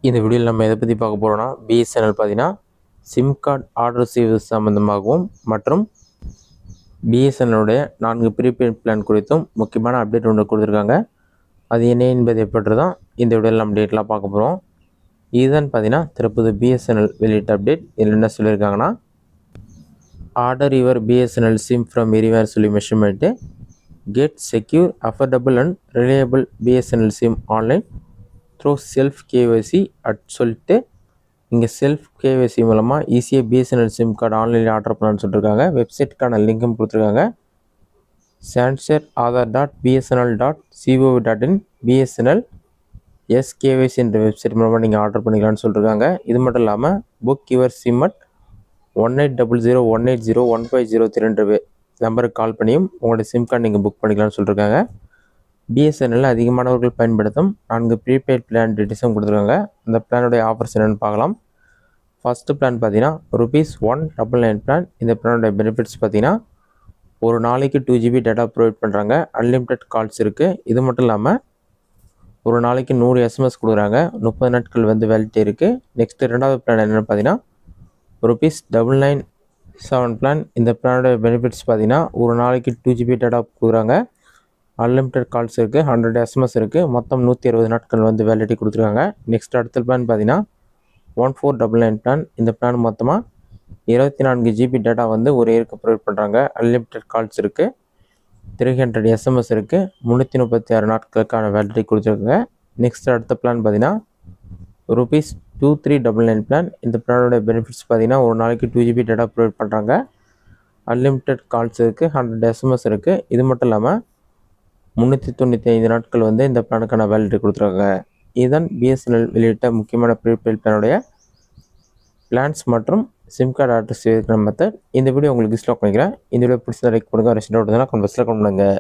இந்த வீடியோவில் நம்ம எதை பற்றி பார்க்க போகிறோம்னா பிஎஸ்என்எல் பார்த்தீங்கன்னா சிம் கார்டு ஆர்டர் செய்வது சம்மந்தமாகவும் மற்றும் பிஎஸ்என்எலுடைய 4 ப்ரீபெய்ட் பிளான் குறித்தும் முக்கியமான அப்டேட் ஒன்று கொடுத்துருக்காங்க. அது என்ன என்பதை பற்றி தான் இந்த வீடியோவில் நம்ம டேட்லாம் பார்க்க போகிறோம். இதுதான் பார்த்தீங்கன்னா தற்போது பிஎஸ்என்எல் வெளியிட்ட அப்டேட். இதில் என்ன சொல்லியிருக்காங்கன்னா, order your BSNL SIM from everywhere சொல்லி மென்ஷன் பண்ணிட்டு get secure affordable and reliable BSNL SIM online through self KYC சொல்லிட்டு இங்கே செல்ஃப் கேஒய்சி மூலமாக ஈஸியாக பிஎஸ்என்எல் சிம் கார்டு ஆன்லைனில் ஆர்டர் பண்ணலான்னு சொல்லியிருக்காங்க. வெப்சைட்டுக்கான லிங்க்கும் கொடுத்துருக்காங்க. sansher.aadhar.bsnl.co.in பிஎஸ்என்எல் எஸ்கேஒய்சி என்ற வெப்சைட் மூலமாக நீங்கள் ஆர்டர் பண்ணிக்கலாம்னு சொல்லியிருக்காங்க. இது மட்டும் இல்லாமல் புக் யுவர் சிம் அட் 1800180150 நம்பருக்கு கால் பண்ணியும் உங்களுடைய சிம் கார்டு நீங்கள் புக் பண்ணிக்கலாம்னு சொல்லியிருக்காங்க. பிஎஸ்என்எல் அதிகமானவர்கள் பயன்படுத்தும் 4 ப்ரீபெய்ட் பிளான் டீட்டெயில்ஸும் கொடுத்துருக்காங்க. அந்த பிளானுடைய ஆஃபர்ஸ் என்னென்னு பார்க்கலாம். ஃபஸ்ட்டு பிளான் பார்த்தீங்கன்னா ₹199 பிளான். இந்த பிளானுடைய பெனிஃபிட்ஸ் பார்த்தீங்கன்னா ஒரு நாளைக்கு 2 GB டேட்டா ப்ரொவைட் பண்ணுறாங்க. அன்லிமிட்டெட் கால்ஸ் இருக்குது. இது மட்டும் இல்லாமல் ஒரு நாளைக்கு 100 SMS கொடுக்குறாங்க. 30 நாட்கள் வேலிடிட்டி இருக்குது. நெக்ஸ்ட்டு ரெண்டாவது பிளான் என்னென்னு பார்த்தீங்கன்னா ₹997 பிளான். இந்த பிளானுடைய பெனிஃபிட்ஸ் பார்த்தீங்கன்னா ஒரு நாளைக்கு 2 GB டேட்டா கொடுக்குறாங்க. அன்லிமிட்டெட் கால்ஸ் இருக்குது. 100 SMS இருக்குது. மொத்தம் 160 நாட்கள் வேலிடிட்டி கொடுத்துருக்காங்க. நெக்ஸ்ட் அடுத்த பிளான் பார்த்தீங்கன்னா 1499 பிளான். இந்த பிளான் மொத்தமாக 24 GB டேட்டா ஒரு இயருக்கு ப்ரொவைட் பண்ணுறாங்க. அன்லிமிட்டெட் கால்ஸ் இருக்குது. 300 SMS இருக்குது. 336 நாட்களுக்கான வேலிடிட்டி கொடுத்துருக்காங்க. நெக்ஸ்ட் அடுத்த பிளான் பார்த்தீங்கன்னா ₹2399 பிளான். இந்த பிளானோட பெனிஃபிட்ஸ் பார்த்தீங்கன்னா ஒரு நாளைக்கு 2 GB டேட்டா ப்ரொவைட் பண்ணுறாங்க. அன்லிமிட்டெட் கால்ஸ் இருக்குது. 100 SMS இருக்குது. இது மட்டும் இல்லாமல் 395 நாட்கள் இந்த பிளானுக்கான வேலிடிட்டி கொடுத்துருக்காங்க. இதுதான் பிஎஸ்என்எல் வெளியிட்ட முக்கியமான ப்ரீபெய்ட் பிளானுடைய பிளான்ஸ் மற்றும் சிம் கார்டு ஆர்டர் செய்வதற்கான மெத்தட். இந்த வீடியோ உங்களுக்கு யூஸ்ஃபுல்லாக பண்ணிக்கிறேன். இந்த வீடியோ பிடிச்சதை லைக் பண்ணுங்கள். ரெஸ்ட் அவுட் தான் கமெண்ட் பாக்ஸில் கமெண்ட் பண்ணுங்கள்.